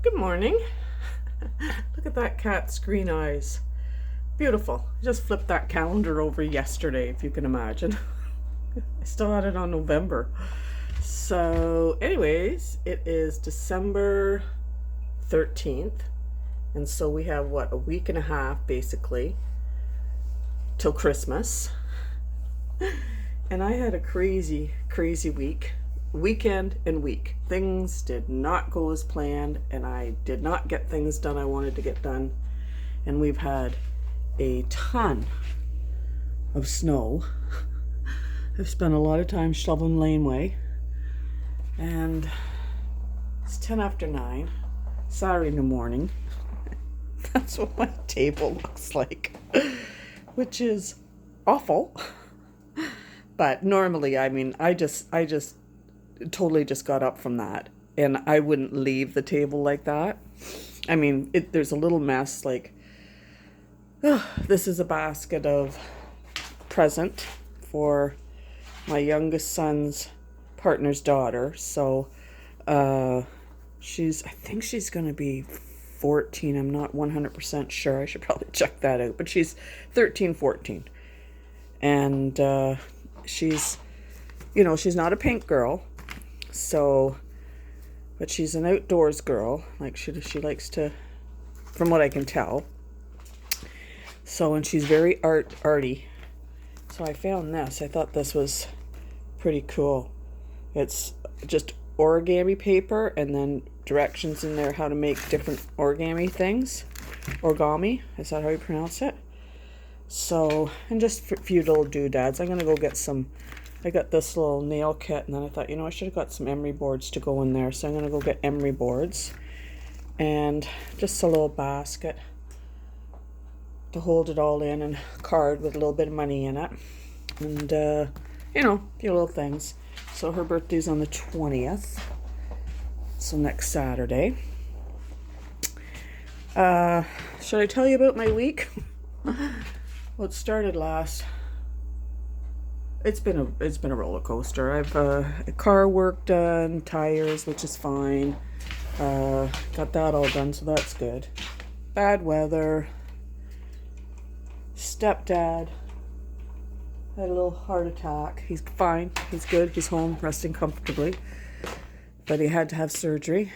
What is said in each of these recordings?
Good morning. Look at that cat's green eyes. Beautiful. I just flipped that calendar over yesterday, if you can imagine. I still had it on November. So, anyways, it is December 13th. And so we have, a week and a half basically till Christmas. And I had a crazy, crazy weekend and week. Things did not go as planned, and I did not get things done I wanted to get done. And we've had a ton of snow. I've spent a lot of time shoveling laneway, and it's 10 after 9, Saturday in the morning. That's what my table looks like, which is awful. But normally, I just totally just got up from that, and I wouldn't leave the table like that. There's a little mess. This is a basket of present for my youngest son's partner's daughter. So I think she's going to be 14. I'm not 100% sure. I should probably check that out. But she's 13, 14. And she's not a pink girl. So, but she's an outdoors girl. She likes to, from what I can tell. So, and she's very arty. So I found this. I thought this was pretty cool. It's just origami paper and then directions in there how to make different origami things. Origami, is that how you pronounce it? So, and just a few little doodads. I'm going to go get some. I got this little nail kit, and then I thought, I should have got some emery boards to go in there. So I'm going to go get emery boards and just a little basket to hold it all in, and a card with a little bit of money in it, and a few little things. So her birthday's on the 20th, so next Saturday. Should I tell you about my week? Well, it started last. It's been a roller coaster. I've car work done, tires, which is fine. Got that all done, so that's good. Bad weather. Stepdad had a little heart attack. He's fine. He's good. He's home, resting comfortably. But he had to have surgery,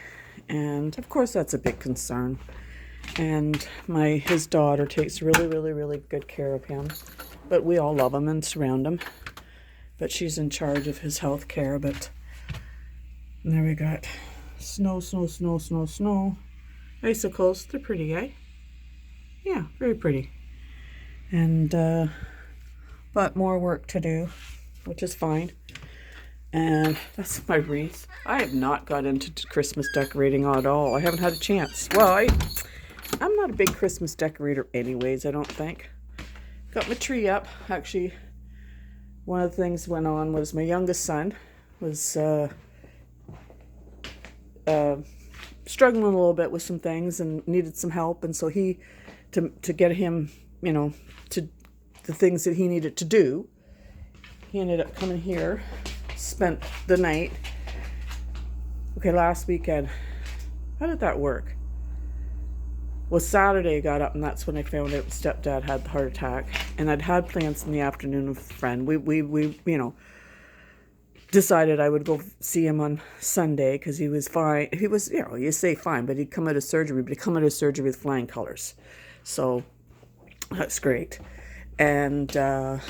and of course that's a big concern. And his daughter takes really, really, really good care of him. But we all love him and surround him. But she's in charge of his health care. But there we got snow, snow, snow, snow, snow. Icicles. They're pretty, eh? Yeah, very pretty. And but more work to do, which is fine. And that's my wreath. I have not got into Christmas decorating at all. I haven't had a chance. Well, I'm not a big Christmas decorator anyways, I don't think. Got my tree up. Actually, one of the things went on was my youngest son was struggling a little bit with some things and needed some help. And so to get him, to the things that he needed to do, he ended up coming here, spent the night. Okay, last weekend. How did that work? Well, Saturday I got up, and that's when I found out stepdad had the heart attack. And I'd had plans in the afternoon with a friend. We decided I would go see him on Sunday because he was fine. He was, you say fine, but he'd come out of surgery, with flying colors. So that's great. And I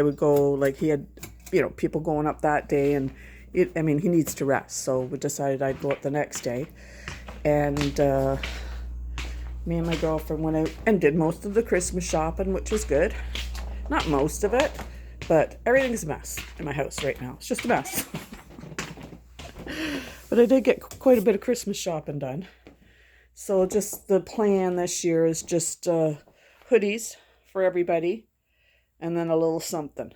would go, he had, people going up that day, and he needs to rest. So we decided I'd go up the next day. And me and my girlfriend went out and did most of the Christmas shopping, which was good. Not most of it, but everything's a mess in my house right now. It's just a mess. But I did get quite a bit of Christmas shopping done. So just the plan this year is just hoodies for everybody, and then a little something.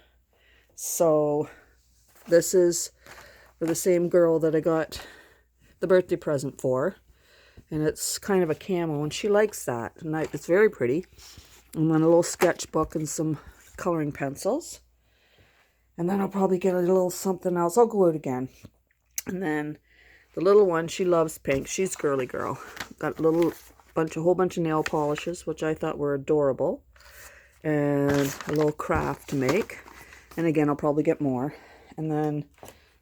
So this is for the same girl that I got the birthday present for. And it's kind of a camo, and she likes that. And it's very pretty. And then a little sketchbook and some coloring pencils. And then I'll probably get a little something else. I'll go out again. And then The little one, she loves pink. She's girly girl. Got a whole bunch of nail polishes, which I thought were adorable. And a little craft to make. And again, I'll probably get more. And then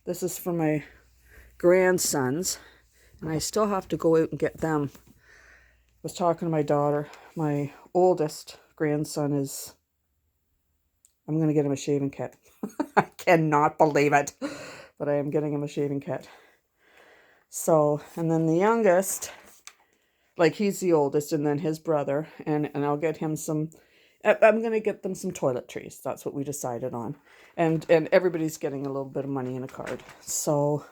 this is for my grandsons. And I still have to go out and get them. I was talking to my daughter. My oldest grandson is... I'm going to get him a shaving kit. I cannot believe it. But I am getting him a shaving kit. So, and then the youngest, like he's the oldest, and then his brother, and I'll get him some, I'm going to get them some toiletries. That's what we decided on. And everybody's getting a little bit of money in a card. So,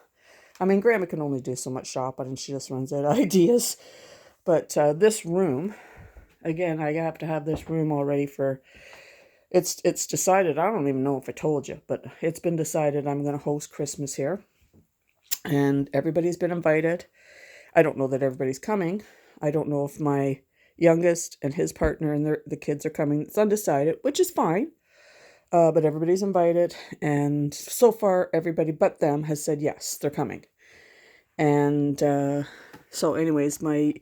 I mean, Grandma can only do so much shopping, and she just runs out of ideas. But this room, again, I have to have this room all ready for, it's decided, I don't even know if I told you, but it's been decided I'm going to host Christmas here. And everybody's been invited. I don't know that everybody's coming. I don't know if my youngest and his partner and the kids are coming. It's undecided, which is fine. But everybody's invited. And so far, everybody but them has said yes, they're coming. And so anyways, my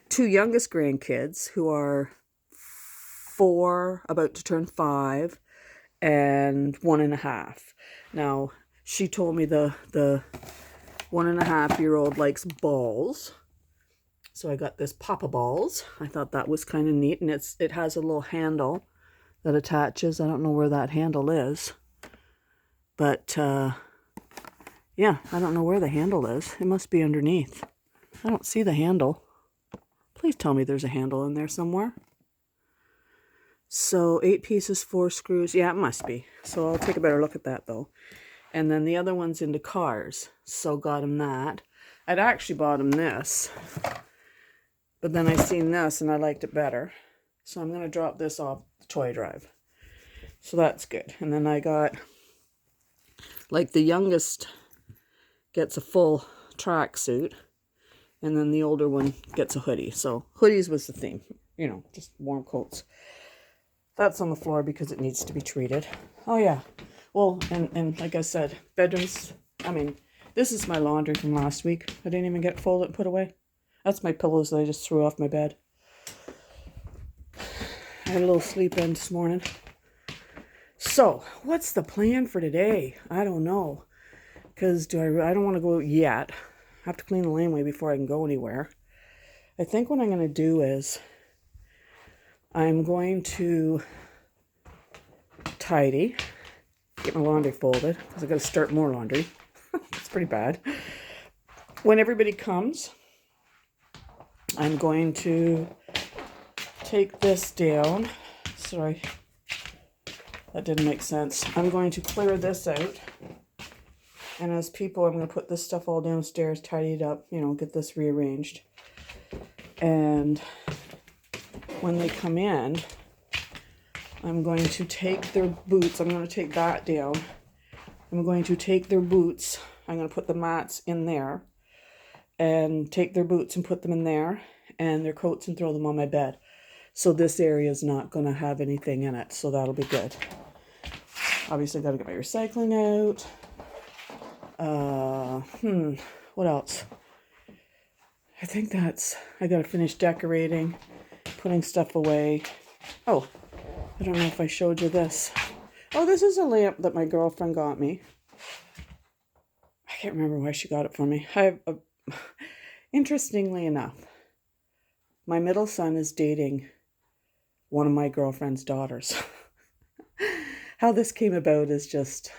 two youngest grandkids, who are 4, about to turn 5, and 1.5. Now, she told me the 1.5-year-old likes balls. So I got this Papa Balls. I thought that was kind of neat. And it has a little handle that attaches. I don't know where that handle is. But, yeah, I don't know where the handle is. It must be underneath. I don't see the handle. Please tell me there's a handle in there somewhere. So 8 pieces, 4 screws. Yeah, it must be. So I'll take a better look at that, though. And then the other one's into cars. So got him that. I'd actually bought him this. But then I seen this and I liked it better. So I'm going to drop this off the toy drive. So that's good. And then I got, like, the youngest gets a full tracksuit. And then the older one gets a hoodie. So hoodies was the theme. You know, just warm coats. That's on the floor because it needs to be treated. Oh, yeah. Well, and like I said, bedrooms, I mean, this is my laundry from last week. I didn't even get folded and put away. That's my pillows that I just threw off my bed. I had a little sleep in this morning. So, what's the plan for today? I don't know. Because I don't want to go out yet. I have to clean the laneway before I can go anywhere. I think what I'm going to do is I'm going to tidy, get my laundry folded, because I've got to start more laundry. It's pretty bad. When everybody comes, I'm going to take this down. Sorry, that didn't make sense. I'm going to clear this out. And as people, I'm going to put this stuff all downstairs, tidy it up, you know, get this rearranged. And when they come in, I'm going to take their boots. I'm going to take that down. I'm going to take their boots. I'm going to put the mats in there. And take their boots and put them in there. And their coats and throw them on my bed. So this area is not going to have anything in it. So that'll be good. Obviously, I've got to get my recycling out. What else? I think I got to finish decorating, putting stuff away. Oh, I don't know if I showed you this. Oh, this is a lamp that my girlfriend got me. I can't remember why she got it for me. Interestingly enough, my middle son is dating one of my girlfriend's daughters. How this came about is just,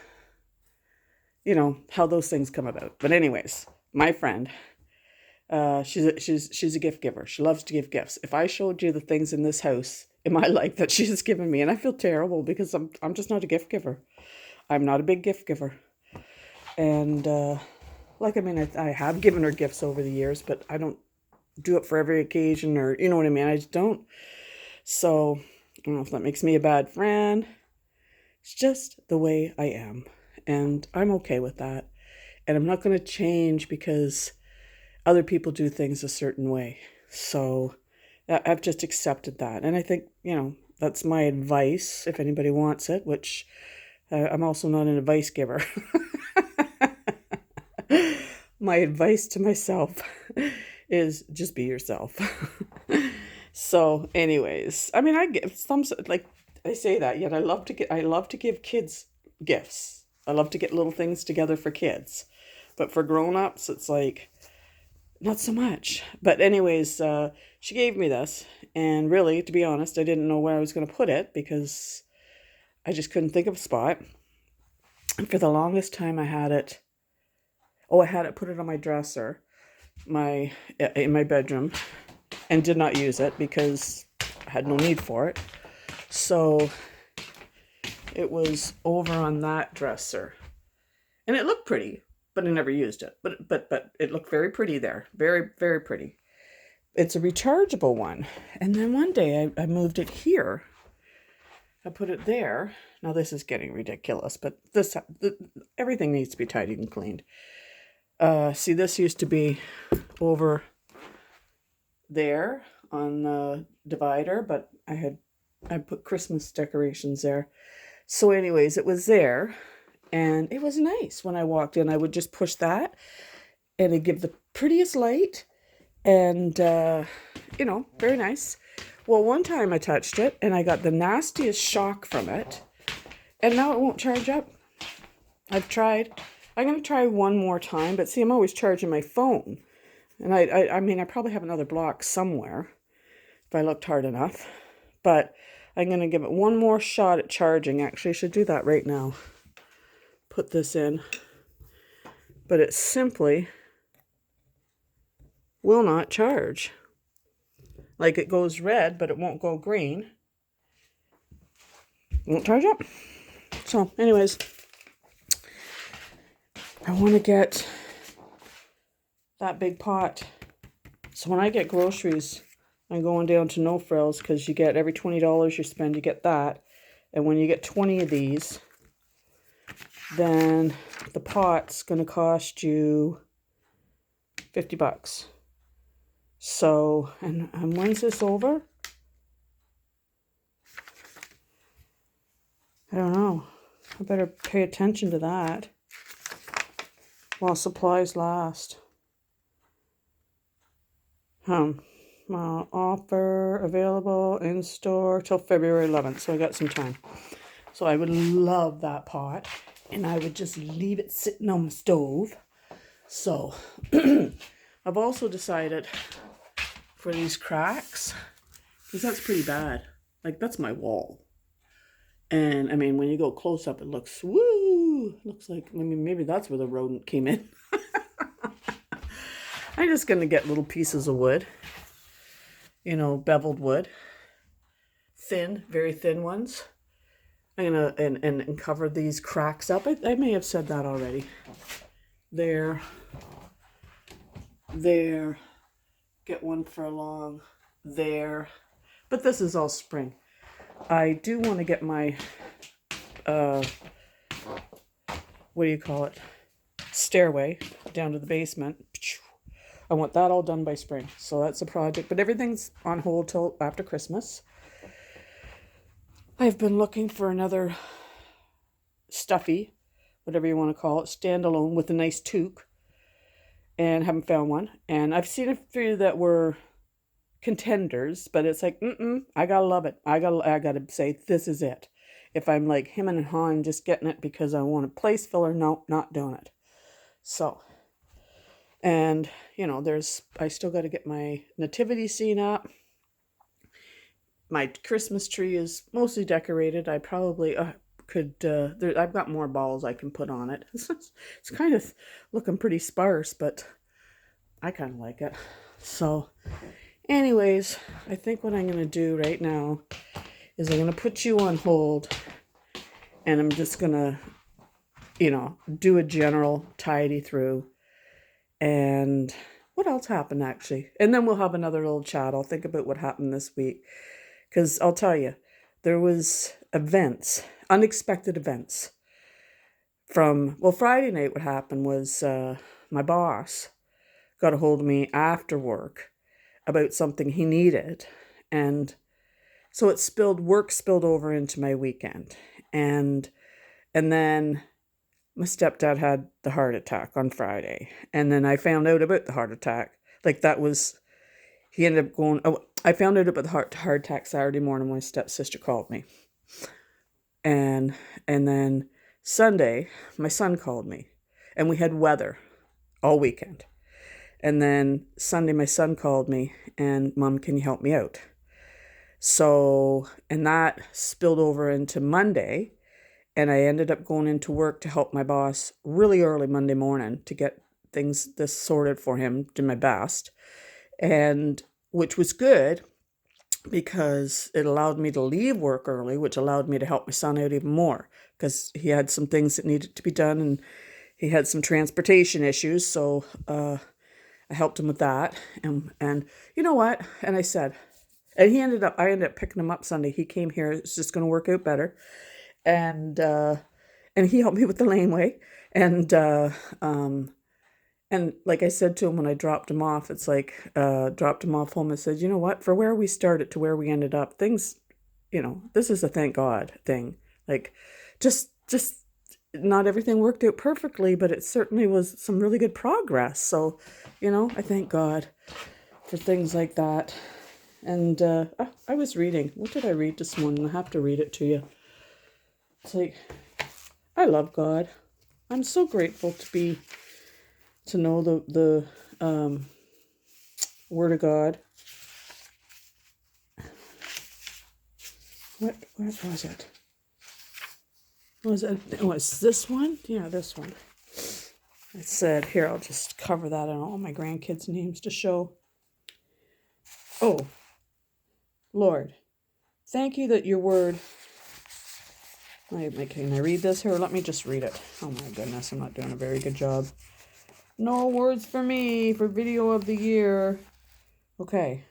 you know, how those things come about. But anyways, my friend, she's a gift giver. She loves to give gifts. If I showed you the things in this house in my life that she has given me, and I feel terrible because I'm just not a gift giver. I'm not a big gift giver. And I have given her gifts over the years, but I don't do it for every occasion, or you know what I mean. I just don't. So I don't know if that makes me a bad friend. It's just the way I am. And I'm okay with that. And I'm not going to change because other people do things a certain way. So I've just accepted that. And I think, you know, that's my advice if anybody wants it, which I'm also not an advice giver. my advice to myself is just be yourself. So anyways, I mean, I give some, like I say that, yet I love to give kids gifts. I love to get little things together for kids. But for grown-ups, it's like not so much. But anyways, she gave me this, and really, to be honest, I didn't know where I was going to put it because I just couldn't think of a spot. And for the longest time, I had it put it on my dresser, in my bedroom, and did not use it because I had no need for it. So it was over on that dresser, and it looked pretty, but I never used it. But it looked very pretty there, very, very pretty. It's a rechargeable one. And then one day I moved it here. I put it there. Now this is getting ridiculous, but everything needs to be tidied and cleaned. See, this used to be over there on the divider, but I put Christmas decorations there. So anyways, it was there, and it was nice. When I walked in, I would just push that, and it'd give the prettiest light, and very nice. Well, one time I touched it, and I got the nastiest shock from it, and now it won't charge up. I've tried. I'm going to try one more time, but see, I'm always charging my phone. And I mean, I probably have another block somewhere if I looked hard enough. But I'm going to give it one more shot at charging. Actually, I should do that right now. Put this in. But it simply will not charge. Like, it goes red, but it won't go green. It won't charge up. So, anyways, I want to get that big pot. So when I get groceries, I'm going down to No Frills, because you get every $20 you spend, you get that. And when you get 20 of these, then the pot's going to cost you $50. So, and when's this over? I don't know. I better pay attention to that while supplies last. Offer available in store till February 11th, so I got some time. So I would love that pot, and I would just leave it sitting on the stove. So I've also decided for these cracks, because that's pretty bad. Like, that's my wall. And I mean, when you go close up, it looks, looks like, I mean, maybe that's where the rodent came in. I'm just going to get little pieces of wood, beveled wood, thin, very thin ones. I'm going to, and cover these cracks up. I may have said that already. There, get one for along there. But this is all spring. I do want to get my, stairway down to the basement. I want that all done by spring. So that's a project, but everything's on hold till after Christmas. I've been looking for another stuffy, whatever you want to call it, standalone with a nice toque, and haven't found one. And I've seen a few that were contenders, but it's like, I gotta love it. I gotta say, this is it. If I'm like him and Han, just getting it because I want a place filler, no, not doing it. So, and I still got to get my nativity scene up. My Christmas tree is mostly decorated. I probably I've got more balls I can put on it. It's kind of looking pretty sparse, but I kind of like it. So anyways, I think what I'm going to do right now is I'm going to put you on hold, and I'm just going to, do a general tidy through. And what else happened, actually? And then we'll have another little chat. I'll think about what happened this week. Because I'll tell you, there was unexpected events. Friday night what happened was my boss got a hold of me after work about something he needed. And so work spilled over into my weekend. And then my stepdad had the heart attack on Friday. And then I found out about the heart attack. Like that was, he ended up going, oh, I found out about the heart attack Saturday morning when my stepsister called me. And then Sunday, my son called me and we had weather all weekend. And then Sunday, my son called me and, Mom, can you help me out? So, and that spilled over into Monday. And I ended up going into work to help my boss really early Monday morning to get this sorted for him, do my best. And which was good because it allowed me to leave work early, which allowed me to help my son out even more because he had some things that needed to be done and he had some transportation issues. So I helped him with that. And you know what? And I said, and I ended up picking him up Sunday. He came here. It's just going to work out better. And he helped me with the laneway. And like I said to him when I dropped him off, it's like, dropped him off home and said, you know what, for where we started to where we ended up, things, this is a thank God thing. Like, just not everything worked out perfectly, but it certainly was some really good progress. So, I thank God for things like that. And I was reading. What did I read this morning? I have to read it to you. It's like, I love God. I'm so grateful to know the Word of God. What was it? Oh, it's this one? Yeah, this one. It said, here, I'll just cover that on all my grandkids' names to show. Oh, Lord, thank you that your word... Can I read this here? Let me just read it. Oh my goodness, I'm not doing a very good job. No words for me for video of the year. Okay.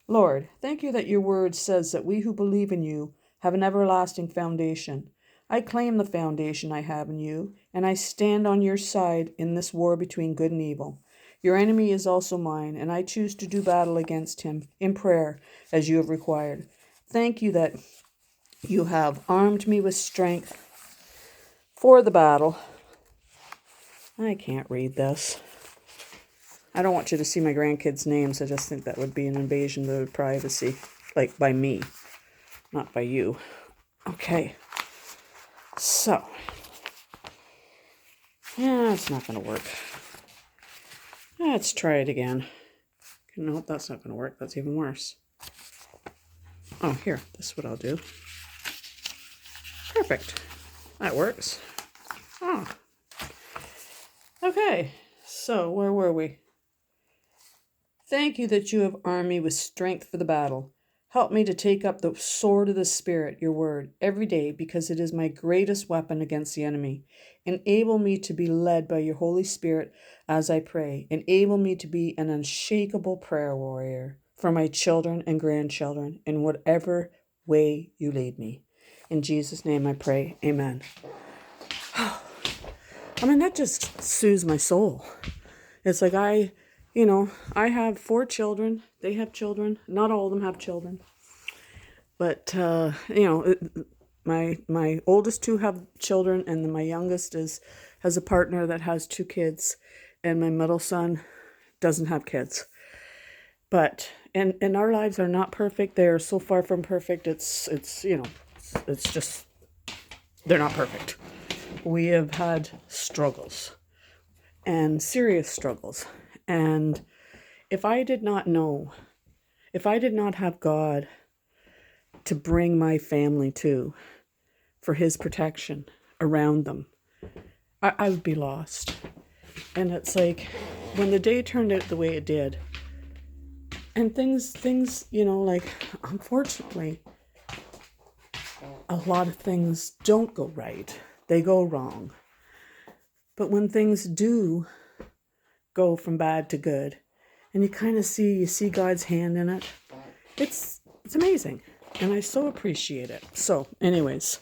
Lord, thank you that your word says that we who believe in you have an everlasting foundation. I claim the foundation I have in you, and I stand on your side in this war between good and evil. Your enemy is also mine, and I choose to do battle against him in prayer as you have required. Thank you that you have armed me with strength for the battle. I can't read this. I don't want you to see my grandkids' names. I just think that would be an invasion of their privacy. Like, by me, not by you. Okay. So. Yeah, it's not going to work. Let's try it again. Nope, that's not going to work. That's even worse. Oh, here. This is what I'll do. Perfect. That works. Oh. Okay. So, where were we? Thank you that you have armed me with strength for the battle. Help me to take up the sword of the Spirit, your word, every day because it is my greatest weapon against the enemy. Enable me to be led by your Holy Spirit as I pray. Enable me to be an unshakable prayer warrior for my children and grandchildren in whatever way you lead me. In Jesus' name I pray. Amen. I mean, that just soothes my soul. It's like I have 4 children. They have children. Not all of them have children. But, my oldest 2 have children, and then my youngest has a partner that has 2 kids, and my middle son doesn't have kids. But, and our lives are not perfect. They are so far from perfect. It's just, they're not perfect. We have had struggles, and serious struggles. And if I did not have God to bring my family to, for his protection around them, I would be lost. And it's like, when the day turned out the way it did, and things, like, unfortunately, a lot of things don't go right. They go wrong. But when things do go from bad to good, and you see God's hand in it, it's amazing, and I so appreciate it. So anyways,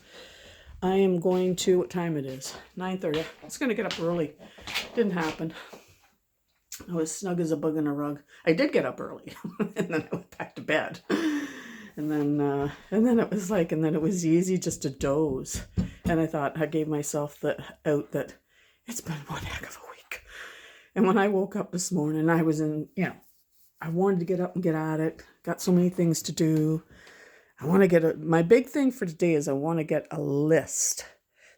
I am going to, what time it is? 9:30. I was going to get up early. Didn't happen. I was snug as a bug in a rug. I did get up early, and then I went back to bed. And then it was easy just to doze. And I thought, I gave myself the out that it's been one heck of a week. And when I woke up this morning, I was in, I wanted to get up and get at it. Got so many things to do. I want to get my big thing for today is I want to get a list.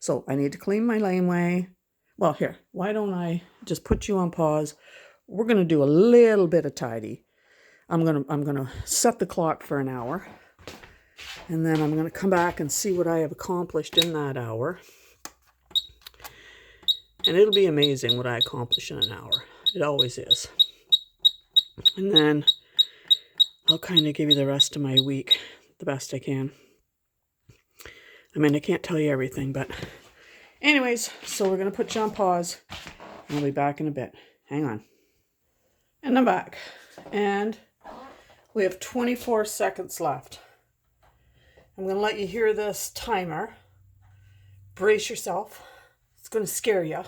So I need to clean my laneway. Well, here, why don't I just put you on pause? We're going to do a little bit of tidy. I'm going to set the clock for an hour. And then I'm going to come back and see what I have accomplished in that hour. And it'll be amazing what I accomplish in an hour. It always is. And then I'll kind of give you the rest of my week the best I can. I mean, I can't tell you everything, but anyways, so we're going to put you on pause. And I'll be back in a bit. Hang on. And I'm back. And we have 24 seconds left. I'm going to let you hear this timer. Brace yourself. It's going to scare you. It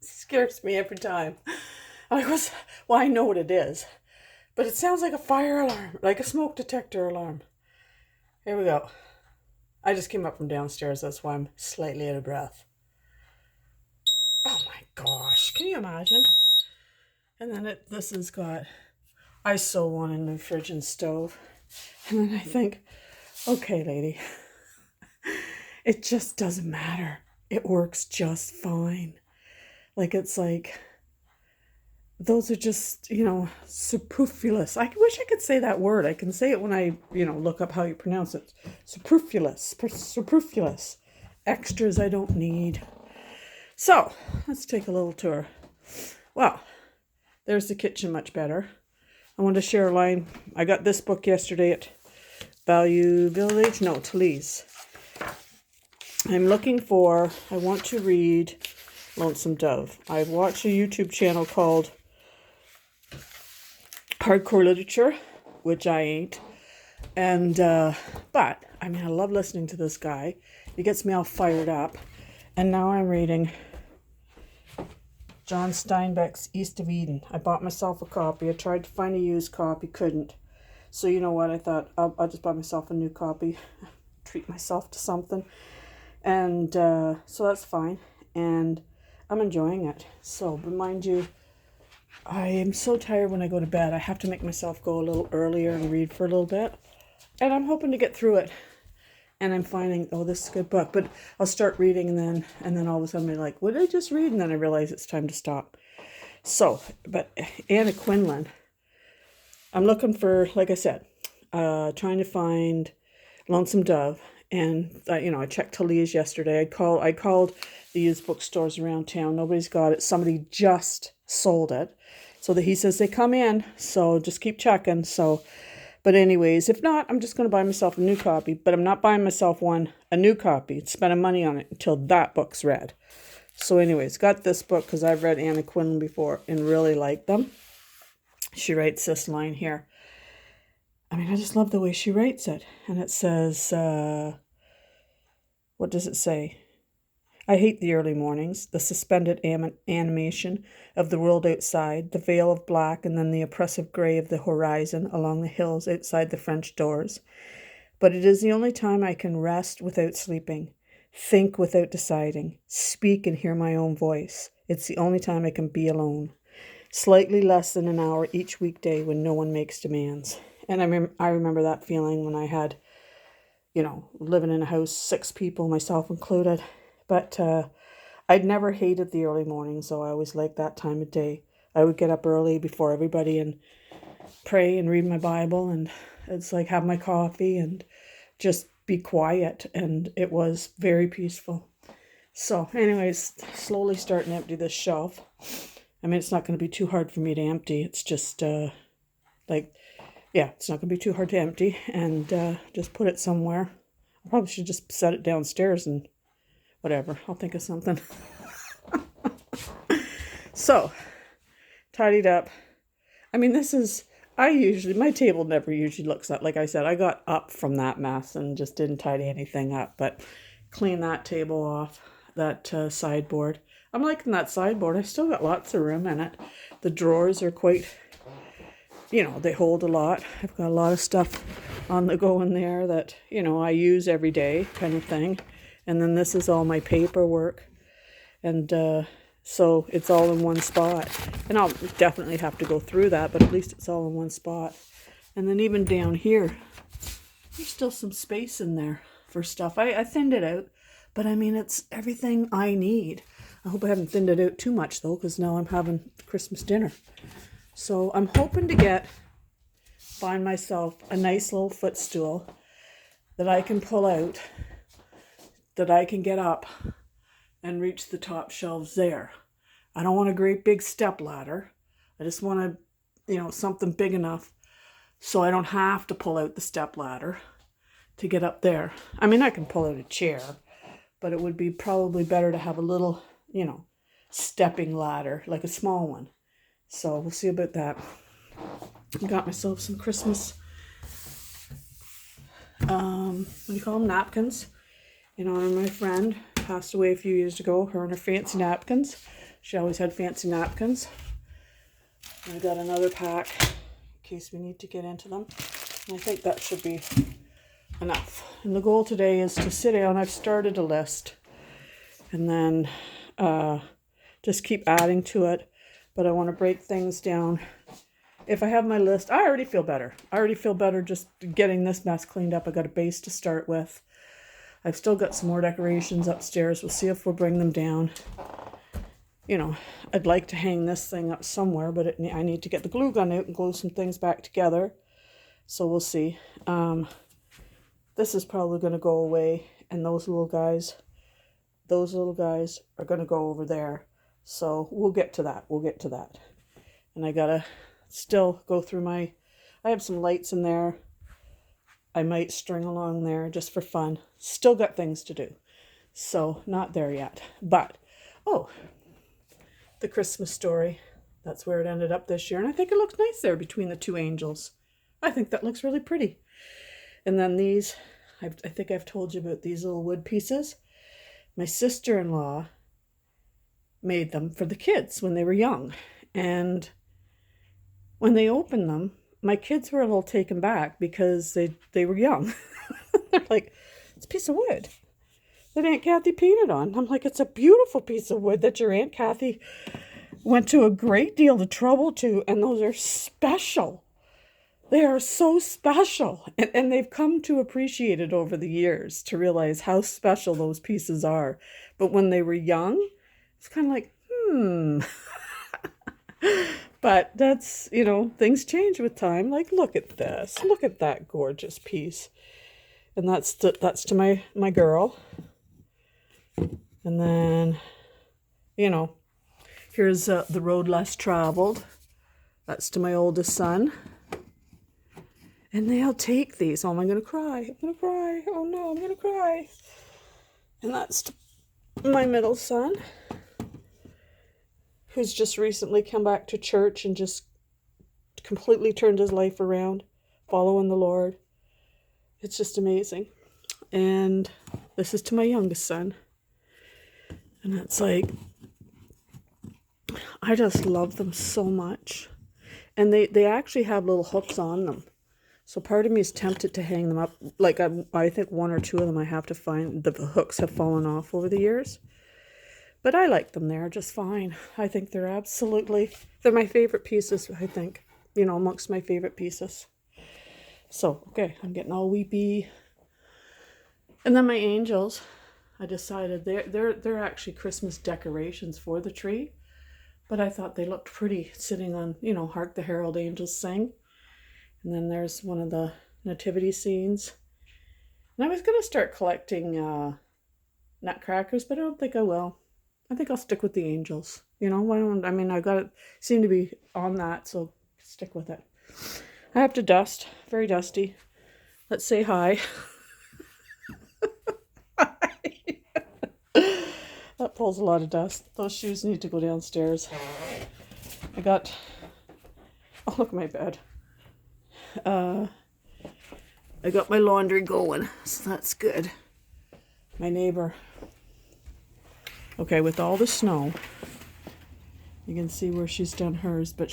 scares me every time. Well, I know what it is. But it sounds like a fire alarm, like a smoke detector alarm. Here we go. I just came up from downstairs. That's why I'm slightly out of breath. Oh my gosh. Can you imagine? And then this has got, I so want a new fridge and stove. And then I think, okay, lady, it just doesn't matter. It works just fine. It's like, those are just, superfluous. I wish I could say that word. I can say it when I, look up how you pronounce it. Superfluous. Extras I don't need. So, let's take a little tour. Well, there's the kitchen much better. I wanted to share a line. I got this book yesterday at Value Village. No, Talese. I want to read Lonesome Dove. I've watched a YouTube channel called Hardcore Literature, which I ain't. And, but, I love listening to this guy. He gets me all fired up. And now I'm reading John Steinbeck's East of Eden. I bought myself a copy. I tried to find a used copy, couldn't. So you know what? I thought, I'll just buy myself a new copy. Treat myself to something. And so that's fine. And I'm enjoying it. So, but mind you, I am so tired when I go to bed. I have to make myself go a little earlier and read for a little bit. And I'm hoping to get through it. And I'm finding, this is a good book. But I'll start reading and then all of a sudden I'm like, what did I just read? And then I realize it's time to stop. So, but Anna Quindlen, I'm looking for, like I said, trying to find Lonesome Dove. And, I checked Talese yesterday. I called the used bookstores around town. Nobody's got it. Somebody just sold it. So that he says they come in. So just keep checking. So, but anyways, if not, I'm just going to buy myself a new copy. But I'm not buying myself a new copy. Spending money on it until that book's read. So anyways, got this book because I've read Anna Quindlen before and really liked them. She writes this line here. I just love the way she writes it. And it says, what does it say? I hate the early mornings, the suspended animation of the world outside, the veil of black, and then the oppressive gray of the horizon along the hills outside the French doors. But it is the only time I can rest without sleeping, think without deciding, speak and hear my own voice. It's the only time I can be alone. Slightly less than an hour each weekday when no one makes demands. And I remember that feeling when I had, living in a house, 6 people, myself included. But I'd never hated the early mornings, so I always liked that time of day. I would get up early before everybody and pray and read my Bible, and it's like have my coffee and just be quiet, and it was very peaceful. So anyways, slowly starting to empty this shelf. It's not going to be too hard for me to empty. It's just it's not going to be too hard to empty, and just put it somewhere. I probably should just set it downstairs and whatever. I'll think of something. So, tidied up. My table never usually looks up. Like I said, I got up from that mess and just didn't tidy anything up. But clean that table off, that sideboard. I'm liking that sideboard. I still got lots of room in it. The drawers are quite, they hold a lot. I've got a lot of stuff on the go in there that, I use every day kind of thing. And then this is all my paperwork. And so it's all in one spot. And I'll definitely have to go through that, but at least it's all in one spot. And then even down here, there's still some space in there for stuff. I thinned it out, but I mean, it's everything I need. I hope I haven't thinned it out too much though, because now I'm having Christmas dinner. So I'm hoping to find myself a nice little footstool that I can pull out, that I can get up and reach the top shelves there. I don't want a great big step ladder. I just want something big enough so I don't have to pull out the step ladder to get up there. I mean, I can pull out a chair, but it would be probably better to have a little, stepping ladder, like a small one. So we'll see about that. I got myself some Christmas, what do you call them, napkins, in honor of my friend. Passed away a few years ago, her and her fancy napkins. She always had fancy napkins. And I got another pack in case we need to get into them. And I think that should be enough. And the goal today is to sit down. I've started a list and then just keep adding to it. But I want to break things down. If I have my list, I already feel better. I already feel better just getting this mess cleaned up. I got a base to start with. I've still got some more decorations upstairs. We'll see if we'll bring them down. I'd like to hang this thing up somewhere, but I need to get the glue gun out and glue some things back together. So we'll see. This is probably going to go away, and those little guys are going to go over there. So we'll get to that. And I got to still go through I have some lights in there. I might string along there just for fun. Still got things to do. So not there yet. But, the Christmas story. That's where it ended up this year. And I think it looks nice there between the two angels. I think that looks really pretty. And then these, I think I've told you about these little wood pieces. My sister-in-law made them for the kids when they were young. And when they opened them, my kids were a little taken back because they were young. They're like, it's a piece of wood that Aunt Kathy painted on. I'm like, it's a beautiful piece of wood that your Aunt Kathy went to a great deal of trouble to, and those are special. They are so special. And they've come to appreciate it over the years, to realize how special those pieces are. But when they were young, it's kind of like, But that's, things change with time. Like, look at this. Look at that gorgeous piece. And that's to my girl. And then, here's the road less traveled. That's to my oldest son. And they'll take these. Oh, I'm going to cry. I'm going to cry. Oh, no, I'm going to cry. And that's to my middle son, who's just recently come back to church and just completely turned his life around, following the Lord. It's just amazing. And this is to my youngest son. And it's like, I just love them so much. And they actually have little hooks on them. So part of me is tempted to hang them up. Like, I think one or two of them I have to find. The hooks have fallen off over the years. But I like them there just fine. I think they're my favorite pieces, I think. Amongst my favorite pieces. So, okay, I'm getting all weepy. And then my angels, I decided they're actually Christmas decorations for the tree. But I thought they looked pretty sitting on, Hark the Herald Angels Sing. And then there's one of the nativity scenes. And I was going to start collecting nutcrackers, but I don't think I will. I think I'll stick with the angels. I got it, seem to be on that, so stick with it. I have to dust. Very dusty. Let's say hi. That pulls a lot of dust. Those shoes need to go downstairs. Oh, look at my bed. I got my laundry going, so that's good. My neighbor. Okay, with all the snow, you can see where she's done hers, but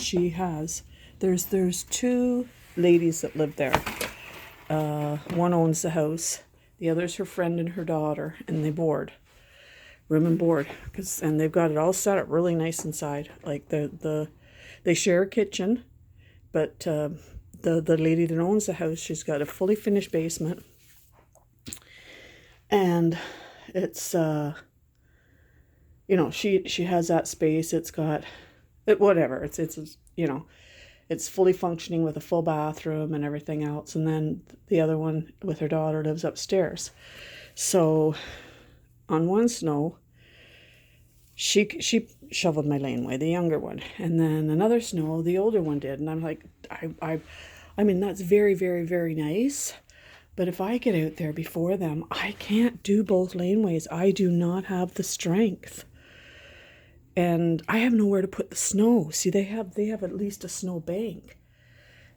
there's two ladies that live there. One owns the house. The other's her friend and her daughter, and they board. Room and board. And they've got it all set up really nice inside. Like they share a kitchen, but the lady that owns the house, she's got a fully finished basement. And it's she has that space. It's got whatever. It's it's fully functioning with a full bathroom and everything else. And then the other one with her daughter lives upstairs. So on one snow, she shoveled my laneway, the younger one. And then another snow, the older one did. And I'm like, I mean, that's very, very, very nice. But if I get out there before them, I can't do both laneways. I do not have the strength. And I have nowhere to put the snow. See, they have at least a snow bank.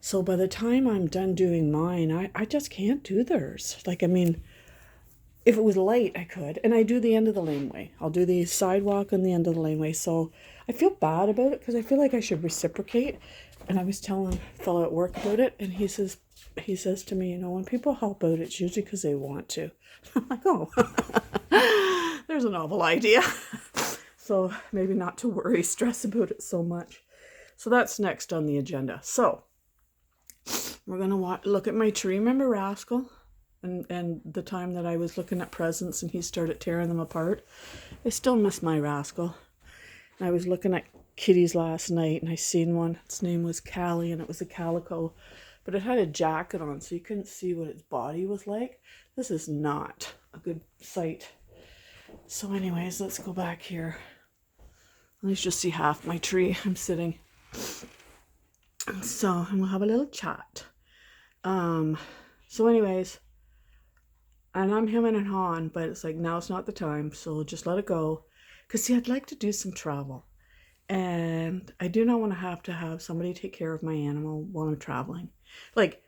So by the time I'm done doing mine, I just can't do theirs. Like, I mean, if it was light, I could. And I do the end of the laneway. I'll do the sidewalk and the end of the laneway. So I feel bad about it because I feel like I should reciprocate. And I was telling a fellow at work about it, and he says to me, when people help out, it's usually because they want to. I'm like, oh, there's a novel idea. So maybe not to worry, stress about it so much. So that's next on the agenda. So we're going to look at my tree. Remember Rascal? And the time that I was looking at presents and he started tearing them apart. I still miss my Rascal. And I was looking at kitties last night and I seen one. Its name was Callie and it was a calico. But it had a jacket on so you couldn't see what its body was like. This is not a good sight. So anyways, let's go back here. Let's just see half my tree. I'm sitting. So, and we'll have a little chat. So anyways, and I'm hemming and hawing, but it's like, now it's not the time, so just let it go. Because see, I'd like to do some travel. And I do not want to have somebody take care of my animal while I'm traveling. Like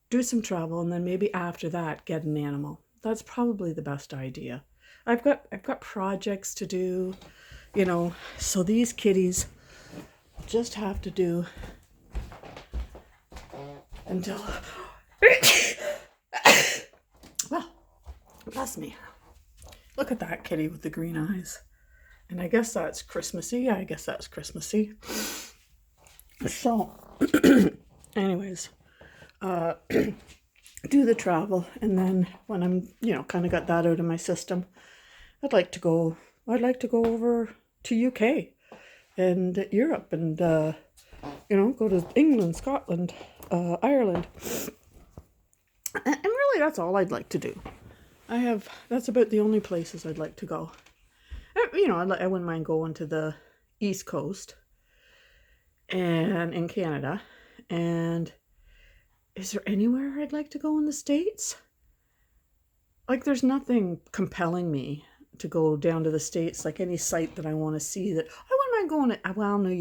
do some travel and then maybe after that get an animal. That's probably the best idea. I've got projects to do, so these kitties just have to do until well, bless me. Look at that kitty with the green eyes. And I guess that's Christmassy. I guess that's Christmassy. So, anyways, do the travel. And then when I'm, kind of got that out of my system, I'd like to go over to UK and Europe and, go to England, Scotland, Ireland. And really, that's all I'd like to do. That's about the only places I'd like to go. I wouldn't mind going to the East Coast and in Canada. And is there anywhere I'd like to go in the States? Like, there's nothing compelling me to go down to the States, like any site that I want to see that I wouldn't mind going to, New